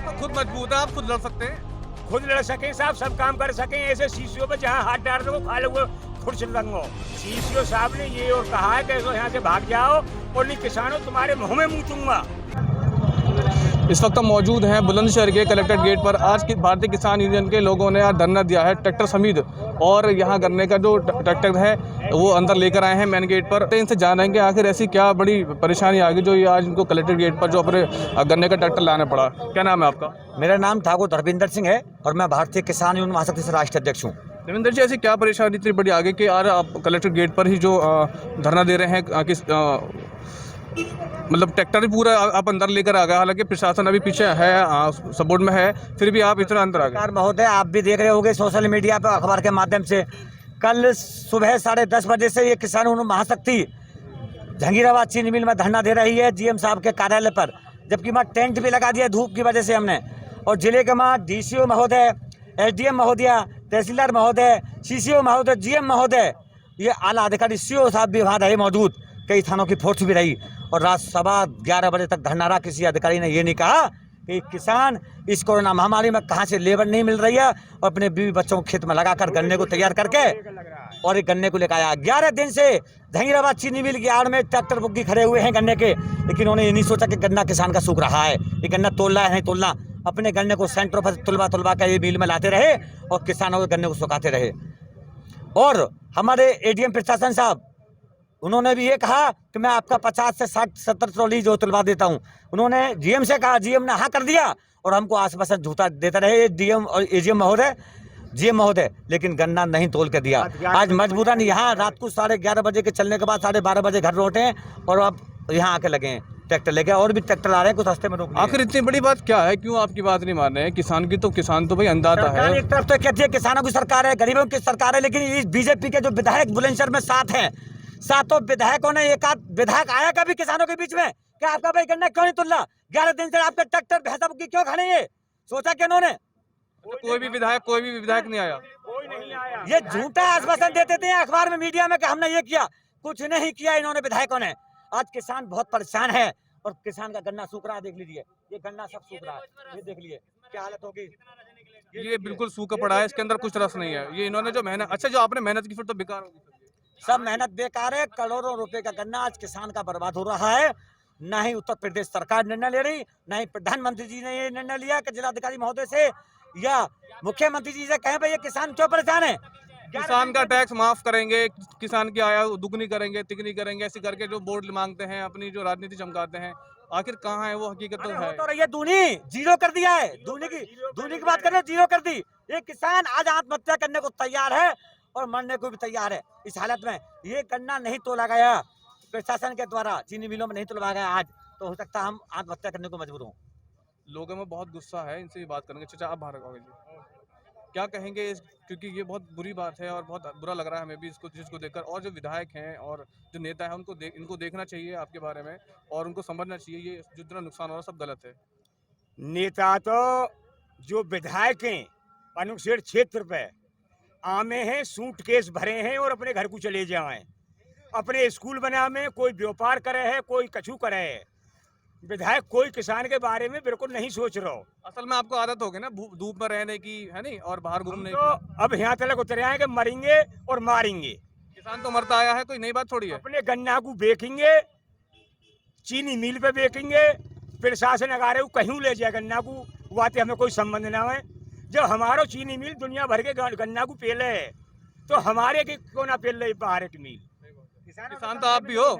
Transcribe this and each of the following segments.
तो खुद मजबूत है, आप खुद लड़ सकते हैं। खुद लड़ सकें साहब, सब काम कर सकें, ऐसे सीसीओ पे जहाँ हाथ डाल दो खा लो खुर्च रंगो। सीसीओ साहब ने ये और कहा है कि यहाँ से भाग जाओ और नहीं किसानों तुम्हारे मुंह में मूतूंगा। इस वक्त हम मौजूद हैं बुलंदशहर के कलेक्ट्रेट गेट पर। आज की भारतीय किसान यूनियन के लोगों ने आज धरना दिया है ट्रैक्टर समेत, और यहाँ गन्ने का जो ट्रैक्टर है वो अंदर लेकर आए हैं मेन गेट पर। तो इनसे जानेंगे आखिर ऐसी क्या बड़ी परेशानी आ गई जो ये आज इनको कलेक्ट्रेट गेट पर जो अपने गन्ने का ट्रैक्टर लाना पड़ा। क्या नाम है आपका? मेरा नाम ठाकुर धर्मेंद्र सिंह है और मैं भारतीय किसान यूनियन महासमिति से राष्ट्रीय अध्यक्ष हूँ। देवेंद्र जी, ऐसी क्या परेशानी इतनी बड़ी आ गई कि आज आप कलेक्ट्रेट गेट पर ही जो धरना दे रहे हैं, किस मतलब ट्रैक्टर ही पूरा आप अंदर लेकर आ गए, हालांकि प्रशासन अभी पीछे है, सपोर्ट में है, फिर भी आप इतना अंदर आ गए। महोदय, आप भी देख रहे होंगे सोशल मीडिया पर, अखबार के माध्यम से, कल सुबह 10:30 बजे से ये किसान यूनियन महाशक्ति जहांगीराबाद चीनी मिल में धरना दे रही है जीएम साहब के कार्यालय पर, जबकि वहाँ टेंट भी लगा दिया धूप की वजह से हमने। और जिले के वहाँ डीसीओ महोदय, एसडीएम महोदय, तहसीलदार महोदय, सीसीओ महोदय, जीएम महोदय, ये आला अधिकारी सीओ साहब भी वहाँ रहे मौजूद, कई थानों की फोर्स भी रही। और रात 11:15 बजे तक धरना रहा। किसी अधिकारी ने ये नहीं कहा कि किसान इस कोरोना महामारी में कहाँ से लेबर नहीं मिल रही है, और अपने बीवी बच्चों को खेत में लगाकर गन्ने को तैयार करके और एक गन्ने को लेकर आया। 11 दिन से जहांगीराबाद चीनी मिल की आड़ में ट्रैक्टर बुग्गी खड़े हुए हैं गन्ने के, लेकिन उन्होंने ये नहीं सोचा कि गन्ना किसान का सूख रहा है, ये गन्ना तोलना है नहीं तोलना। अपने गन्ने को सेंटरों पर तुलवा कर ये मिल में लाते रहे और किसानों के गन्ने को सुखाते रहे। और हमारे एडीएम प्रशासन साहब, उन्होंने भी ये कहा कि मैं आपका 50 से 60-70 ट्रॉली जो तुलवा देता हूँ। उन्होंने जीएम से कहा, जीएम ने हाँ कर दिया और हमको आश्वासन झूठा देते रहे डीएम और एजीएम महोदय, जीएम महोदय, लेकिन गन्ना नहीं तोल के दिया। आज मजबूरन यहाँ रात को 11:30 बजे के चलने के बाद 12:30 बजे घर लौटे हैं और अब यहाँ आके लगे हैं ट्रैक्टर लेके, और भी ट्रैक्टर आ रहे हैं, कुछ रास्ते में रोक। आखिर इतनी बड़ी बात क्या है, क्यों आपकी बात नहीं मान रहे हैं? किसान तो भाई अंदाता है। एक तरफ तो कहती है किसानों की सरकार है, गरीबों की सरकार है, लेकिन इस बीजेपी के जो विधायक बुलंदशहर में 7 हैं, 7 विधायकों ने, एक आध विधायक आया कभी किसानों के बीच में कि आपका भाई गन्ना क्यों नहीं तुल रहा? 11 दिन से आपके ट्रैक्टर भैंसा बुग्गी क्यों खड़े हैं? सोचा क्या उन्होंने? कोई भी विधायक नहीं आया। कोई नहीं आया। ये झूठा आश्वासन देते थे अखबार में, मीडिया में कि हमने ये किया, कुछ नहीं किया इन्होंने विधायकों ने। आज किसान बहुत परेशान है और किसान का गन्ना सूख रहा है। देख लीजिए, ये गन्ना सब सूख रहा है, ये देख लीजिए क्या हालत होगी। ये बिल्कुल सूखा पड़ा है, इसके अंदर कुछ रस नहीं है। ये इन्होंने जो मेहनत, अच्छा जो आपने मेहनत की फिर तो बेकार होगी। सब मेहनत बेकार है। करोड़ों रुपए का गन्ना आज किसान का बर्बाद हो रहा है। ना ही उत्तर प्रदेश सरकार निर्णय ले रही, ना ही प्रधानमंत्री जी ने ये निर्णय लिया कि जिलाधिकारी महोदय से या मुख्यमंत्री जी से कहें भाई ये किसान क्यों परेशान है। किसान का टैक्स माफ करेंगे, किसान की आय दुगनी करेंगे, तिगनी करेंगे, ऐसे करके जो बोर्ड मांगते हैं, अपनी जो राजनीति चमकाते हैं, आखिर कहाँ है वो? हकीकत तो है। तो रही है दूनी, जीरो कर दिया है। दूनी की बात कर रहे, जीरो कर दी। ये किसान आज आत्महत्या करने को तैयार है और मरने को भी तैयार है। इस हालत में ये गन्ना नहीं तोला गया प्रशासन के द्वारा, चीनी मिलों में नहीं तोला गया आज, तो हो सकता है हम आत्महत्या करने को मजबूर हों। लोगों में बहुत गुस्सा है, इनसे भी बात करेंगे। चाचा आप बाहर आओगे जी, क्या कहेंगे क्योंकि ये बहुत बुरी बात है और बहुत बुरा लग रहा है हमें भी इसको चीज़ को देखकर। और जो विधायक हैं और जो नेता हैं इनको देखना चाहिए आपके बारे में और उनको समझना चाहिए ये जितना नुकसान हो रहा है सब गलत है। नेता तो जो विधायक हैं अनुच्छेद क्षेत्र पे आमे हैं, सूटकेस भरे हैं और अपने घर को चले जाएं, अपने स्कूल बना में कोई व्यापार करे है, कोई कछु करे है। विधायक कोई किसान के बारे में बिल्कुल नहीं सोच रहा हो। असल में आपको आदत हो गई ना धूप में रहने की, है नहीं, और बाहर घूमने तो अब यहाँ तक उतरे आए कि मरेंगे और मारेंगे। किसान तो मरता आया है, कोई नई बात थोड़ी है। अपने गन्ना को बेचेंगे, चीनी मिल पे बेचेंगे, प्रशासन अगर कहीं ले जाए गन्ना को, वाते हमें कोई संबंध ना है। जब हमारो चीनी मिल दुनिया भर के गन्ना को पेले है, तो हमारे की क्यों ना पेल रही बाहर की मिल? किसान तो आप भी हो,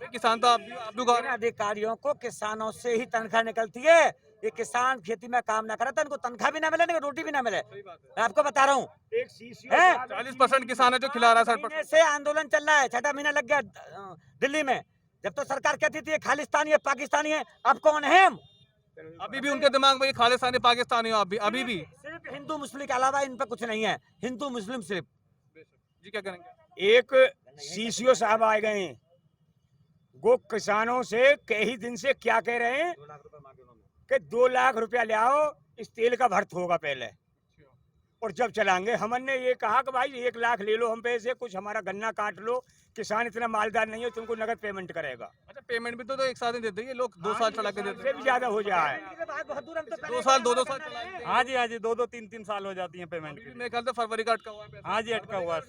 किसान तो आप भी हो। अधिकारियों को किसानों से ही तनख्वाह निकलती है। ये किसान खेती में काम ना करे तो इनको तनख्वाह भी ना मिले, इनको रोटी भी ना मिले। मैं आपको बता रहा हूँ, 40% किसान है जो खिला रहा है। महीने से आंदोलन चल रहा है, 6ठा महीना लग गया दिल्ली में। जब तो सरकार कहती थी ये खालिस्तानी है, पाकिस्तानी है, अब कौन है हम? अभी भी उनके दिमाग में ये खालिस्तानी पाकिस्तानी हो अभी भी। सिर्फ हिंदू मुस्लिम के अलावा इन पे कुछ नहीं है, हिंदू मुस्लिम सिर्फ। जी क्या करेंगे? एक सीसीओ साहब आए गए हैं, वो किसानों से कई दिन से क्या कह रहे हैं कि 2 लाख रुपया ले आओ, इस तेल का भर्त होगा पहले और जब चलाएंगे। हमने ये कहा कि भाई 1 लाख ले लो हम पैसे, कुछ हमारा गन्ना काट लो, किसान इतना मालदार नहीं है तुमको नगद पेमेंट करेगा। अच्छा पेमेंट भी तो एक साथ ही देते हैं ये लोग, 2 साल चला के देते से भी ज्यादा हो जाए। हैं, 2 साल 2 साल चला के। हाँ जी 2 3 साल हो जाती है पेमेंट के। मेरे ख्याल से फरवरी का अटका हुआ है पैसा। हाँ जी अटका हुआ है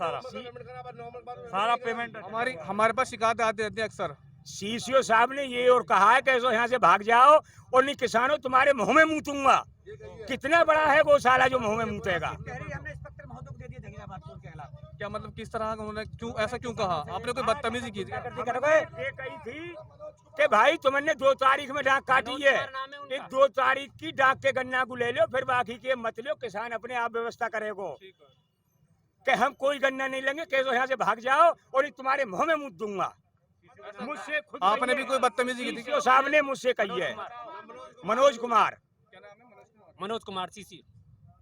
सारा पेमेंट। हमारे पास शिकायतें आती रहती है अक्सर। सीसीओ साहब ने ये और कहा है कि यहाँ से भाग जाओ और नहीं किसानों तुम्हारे मुंह में मूतूंगा। कितना बड़ा है गौशाला जो मुंह में मूतेगा। क्या मतलब किस तरह का उन्होंने क्यों ऐसा क्यों कहा? आपने कोई बदतमीजी की थी? ये कही थी कि भाई तुमने 2 तारीख में डाक काटी है, इस 2 तारीख की डाक के गन्ना को ले लो, फिर बाकी के मत लो, किसान अपने आप व्यवस्था करेगो। कि हम कोई गन्ना नहीं लेंगे, कैसे यहाँ से भाग जाओ और ये तुम्हारे मुंह में मुँह दूंगा। मुझसे खुद आपने भी कोई बदतमीजी की थी? सीसीओ साहब ने मुझसे कही है। मनोज कुमार। मनोज कुमार सीसी।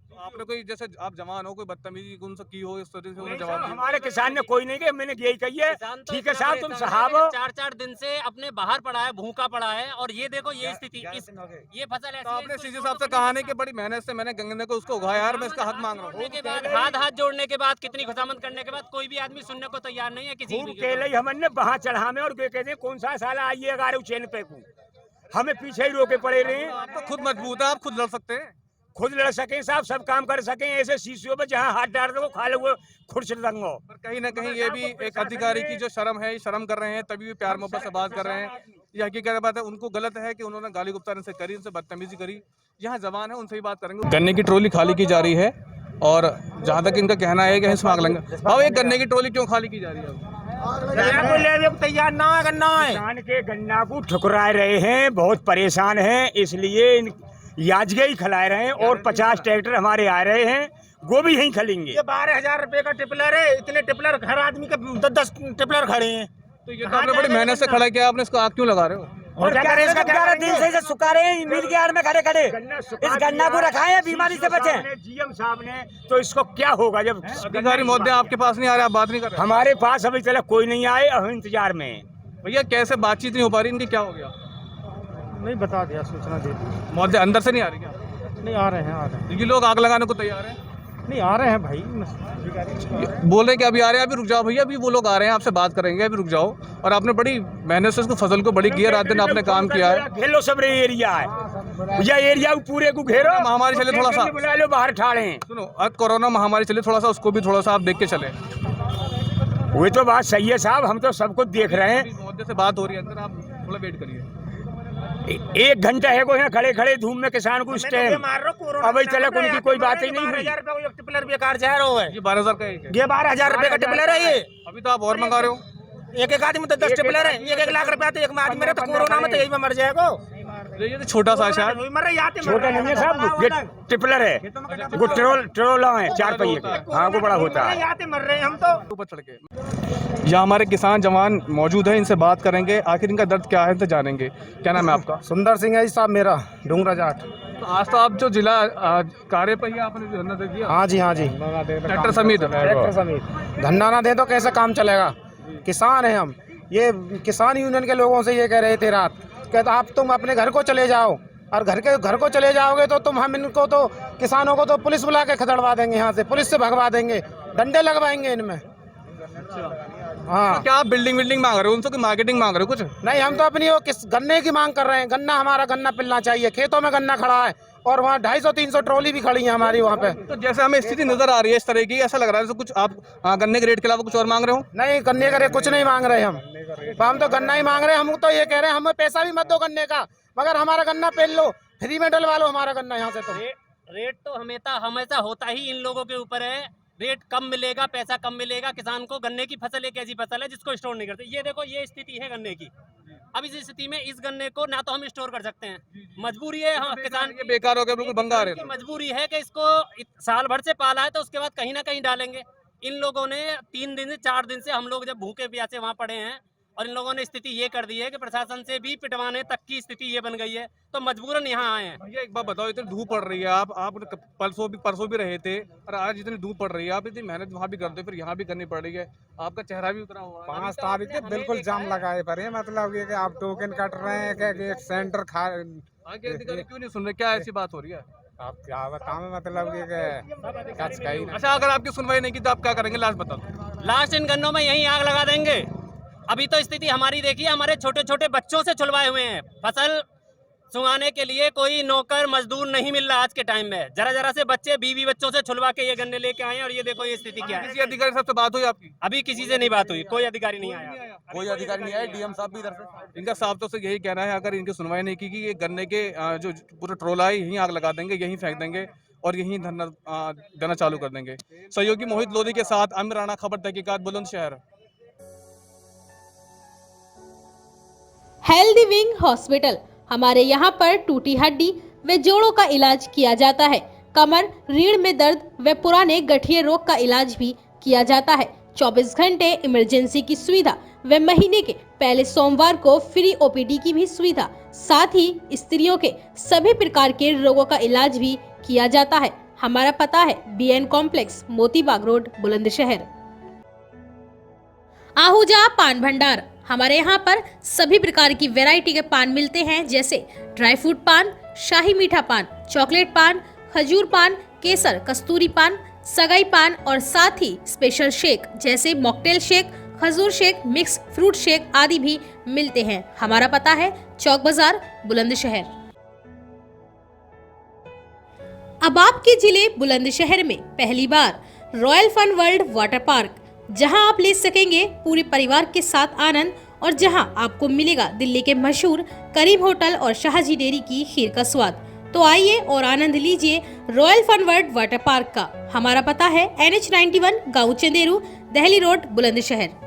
तो आपने कोई जैसे आप जवान हो, कोई बदतमीजी उनसे की हो, इस तरह से उन्होंने नहीं जवाब साहब, दिया? हमारे किसान ने कोई नहीं किया, मैंने यही कही है। किसान तो ठीक है इतना साहब, तुम परेशान साहब है हो। कि 4-4 दिन से अपने बाहर पड़ा है, भूखा पड़ा है, और ये देखो ये स्थिति, ये फसल ऐसी तो है, आपने इसको सीसी इसको साहब से तो कहा नहीं कि बड़ी मेहनत से मैंने गन्ने को उसको उगाया यार, मैं इसका हक मांग रहा जोड़ने हूँ। के बाद हाथ जोड़ने के बाद कितनी खुशामद करने के बाद कोई भी आदमी सुनने को तैयार नहीं है किसी खूब भी केले हमने वहाँ चढ़ा में और कहते हैं कौन सा साला आइए अगारे चैन पे को, हमें पीछे ही रोके पड़े रहे। आप तो खुद मजबूत है, आप खुद लड़ सकते हैं। खुद लड़ सकें साहब, सब काम कर सकें। ऐसे सीसीओ पे जहाँ हाथ डाल दो खा लो खुर्च दंगो। पर कहीं ना कहीं ये भी एक अधिकारी की जो शर्म है, ये शर्म कर रहे हैं, तभी भी प्यार मोहब्बत से बात कर रहे हैं। ये हकीकत बात है, उनको गलत है कि उन्होंने गाली गुप्तान से करी, उनसे बदतमीजी करी। यहाँ जवान है, उनसे ही बात करेंगे। गन्ने की ट्रॉली खाली की जा रही है और जहाँ तक इनका कहना है कि हिस्सा मांग लेंगे। अब ये गन्ने की ट्रॉली क्यों खाली की जा रही है? तैयार ना है गन्ना है। किसान के गन्ना को ठुकरा रहे हैं, बहुत परेशान हैं, इसलिए याजगे ही खिला रहे हैं। और 50 ट्रैक्टर हमारे आ रहे हैं, वो भी यहीं खलेंगे। ये 12,000 रुपए का टिपलर है, इतने टिपलर हर आदमी के 10 टिपलर खड़े हैं। तो ये तो आपने बड़ी मेहनत से खड़ा किया, आपने इसको आग क्यों लगा रहे हो? और क्या करें, इसका 11 दिन से इसे सुखा रहे हैं, मिल के आड़ में खड़े खड़े इस गन्ना को रखा है, बीमारी से बचे। जीएम साहब ने तो इसको क्या होगा जब अधिकारी महोदय आपके पास नहीं आ रहे, आप बात नहीं कर रहे? हमारे पास अभी तक कोई नहीं आए, हम इंतजार में हैं। भैया कैसे बातचीत नहीं हो पा रही इनकी, क्या हो गया? नहीं बता दिया, सूचना दे दी। महोदय अंदर से नहीं आ रही क्या? नहीं आ रहे हैं ये लोग आग लगाने को तैयार हैं, नहीं आ रहे हैं भाई। बोल रहे हैं कि अभी आ रहे हैं, अभी रुक जाओ भैया, अभी वो लोग आ रहे हैं, आपसे बात करेंगे, अभी रुक जाओ। और आपने बड़ी मेहनत से इसको फसल को बड़ी किया, रात दिन आपने काम किया है। घेरो सब एरिया है, भैया एरिया पूरे को घेरो। महामारी चले थोड़ा सा, बुला लो, बाहर ठाड़े। सुनो, अब कोरोना महामारी चले, थोड़ा सा उसको भी थोड़ा सा आप देख के चले। वो तो बात सही है साहब, हम तो सब कुछ देख रहे हैं। महोदय से बात हो रही है अंदर, आप थोड़ा वेट करिए। 1 घंटा है को यहाँ खड़े खड़े धूम में किसान को स्टैंड, अभी तक उनकी कोई बात ही नहीं हुई। 12,000 रुपए का टिपलर बेकार जा रहा है। ये 12,000 का एक है, ये 12,000 रुपए का टिपलर है। ये अभी तो आप और मंगा रहे हो। एक आदमी तो 10 टिपलर है, 1 लाख रुपया तो एक आदमी मेरे तो कोरोना में तो यही में मर जाएगा। ये तो छोटा सा शायद, मर रहा है, छोटा नहीं है साहब, ये टिपलर है, वो ट्रोला है 4 पहिए के। हाँ, वो बड़ा होता है। याते मर रहे हैं हम तो। ऊपर चढ़ के। यहाँ हमारे किसान जवान मौजूद हैं, इनसे बात करेंगे, आखिर इनका दर्द क्या है तो जानेंगे। क्या नाम है आपका? सुंदर सिंह है साहब मेरा, डूंगरा जाट। तो आज तो आप जो जिला कार्य पहिया आपने धरना दे दिया, हाँ जी ट्रैक्टर समेत। धरना ना दे तो कैसे काम चलेगा? किसान है हम, ये किसान यूनियन के लोगों से ये कह रहे थे रात, कहते आप तुम अपने घर को चले जाओ, और घर को चले जाओगे तो तुम हम इनको तो किसानों को तो पुलिस बुला के खदेड़वा देंगे, यहाँ से पुलिस से भगवा देंगे, डंडे लगवाएंगे इनमें। हाँ, तो क्या आप बिल्डिंग मांग रहे हो उनसे, कोई मार्केटिंग मांग रहे हो कुछ? नहीं, हम तो अपनी वो किस गन्ने की मांग कर रहे हैं। गन्ना हमारा गन्ना पिलना चाहिए, खेतों में गन्ना खड़ा है और वहाँ 250-300 ट्रॉली भी खड़ी है हमारी वहाँ पे। तो जैसे हमें स्थिति नजर आ रही है इस तरह की, ऐसा लग रहा है जैसे कुछ आप गन्ने के रेट के अलावा कुछ और मांग रहे हो। नहीं, गन्ने का रेट कुछ नहीं मांग रहे हम तो गन्ना ही मांग रहे हैं। हम तो ये कह रहे हैं हमें पैसा भी मत दो गन्ने का, मगर हमारा गन्ना पेल लो, फ्री में डलवा लो हमारा गन्ना यहाँ से। तो रेट तो हमेशा होता ही इन लोगों के ऊपर है। रेट कम मिलेगा, पैसा कम मिलेगा किसान को। गन्ने की फसल एक ऐसी फसल है जिसको स्टोर नहीं करते। ये देखो, ये स्थिति है गन्ने की। अब इस स्थिति में इस गन्ने को ना तो हम स्टोर कर सकते हैं, मजबूरी है किसान ये बेकार हो गया, बिल्कुल बंगा रहे की मजबूरी है कि इसको साल भर से पाला है तो उसके बाद कहीं ना कहीं डालेंगे। इन लोगों ने 3 दिन से 4 दिन से हम लोग जब भूखे प्यासे वहाँ पड़े हैं, और इन लोगों ने स्थिति ये कर दी है कि प्रशासन से भी पिटवाने तक की स्थिति ये बन गई है, तो मजबूरन यहाँ आए हैं। भैया एक बात बताओ, इतनी धूप पड़ रही है, आप परसों भी रहे थे, और आज इतनी धूप पड़ रही है, आप इतनी मेहनत वहाँ भी करते, फिर यहाँ भी करनी पड़ रही है, आपका चेहरा भी उतरा हुआ है। 5 तारीख के बिल्कुल जाम लगाए पर है, मतलब ये कि आप टोकन कट रहे हैं कि एक सेंटर खा। आगे अधिकारी क्यों नहीं सुन रहे, क्या ऐसी बात हो रही है? आप क्या बताओ, मतलब ये अच्छा, अगर आपकी सुनवाई नहीं की तो आप क्या करेंगे? लास्ट बता दो। लास्ट इन गन्नों में यहीं आग लगा देंगे। अभी तो स्थिति हमारी देखिए, हमारे छोटे छोटे बच्चों से छुलवाए हुए हैं। फसल सुंघाने के लिए कोई नौकर मजदूर नहीं मिल रहा आज के टाइम में। जरा जरा से बच्चे बीवी बच्चों से छुलवा के ये गन्ने लेके आए हैं और ये देखो ये स्थिति क्या है। किसी अधिकारी साहब से बात हुई आपकी? अभी किसी से नहीं बात हुई, कोई अधिकारी नहीं आया। कोई अधिकारी नहीं आया, डीएम साहब भी इधर से। इनका साफ तौर से यही कहना है, अगर इनकी सुनवाई नहीं की ये गन्ने के जो पूरा ट्रोला है यहीं आग लगा देंगे, यहीं फेंक देंगे और यहीं धरना देना चालू कर देंगे। सहयोगी मोहित लोधी के साथ अमीर राणा, खबर तहकीकात, बुलंदशहर। हेल्दी विंग हॉस्पिटल, हमारे यहाँ पर टूटी हड्डी व जोड़ों का इलाज किया जाता है। कमर, रीढ़ में दर्द व पुराने गठिया रोग का इलाज भी किया जाता है। 24 घंटे इमरजेंसी की सुविधा व महीने के पहले सोमवार को फ्री ओपीडी की भी सुविधा। साथ ही स्त्रियों के सभी प्रकार के रोगों का इलाज भी किया जाता है। हमारा पता है BN complex, Motibagh road, Bulandshahr. Ahuja Paan Bhandar, हमारे यहाँ पर सभी प्रकार की वैरायटी के पान मिलते हैं, जैसे ड्राई फ्रूट पान, शाही मीठा पान, चॉकलेट पान, खजूर पान, केसर, कस्तूरी पान, सगाई पान और साथ ही स्पेशल शेक जैसे मॉकटेल शेक, खजूर शेक, मिक्स फ्रूट शेक आदि भी मिलते हैं। हमारा पता है चौक बाजार, बुलंदशहर। अब आपके जिले बुलंदशहर में पहली बार royal fun world water park, जहां आप ले सकेंगे पूरे परिवार के साथ आनंद और जहां आपको मिलेगा दिल्ली के मशहूर करीम होटल और शाहजी डेयरी की खीर का स्वाद। तो आइए और आनंद लीजिए royal fun world water park का। हमारा पता है NH 91, गाँव चंदेरू, दिल्ली रोड, बुलंदशहर।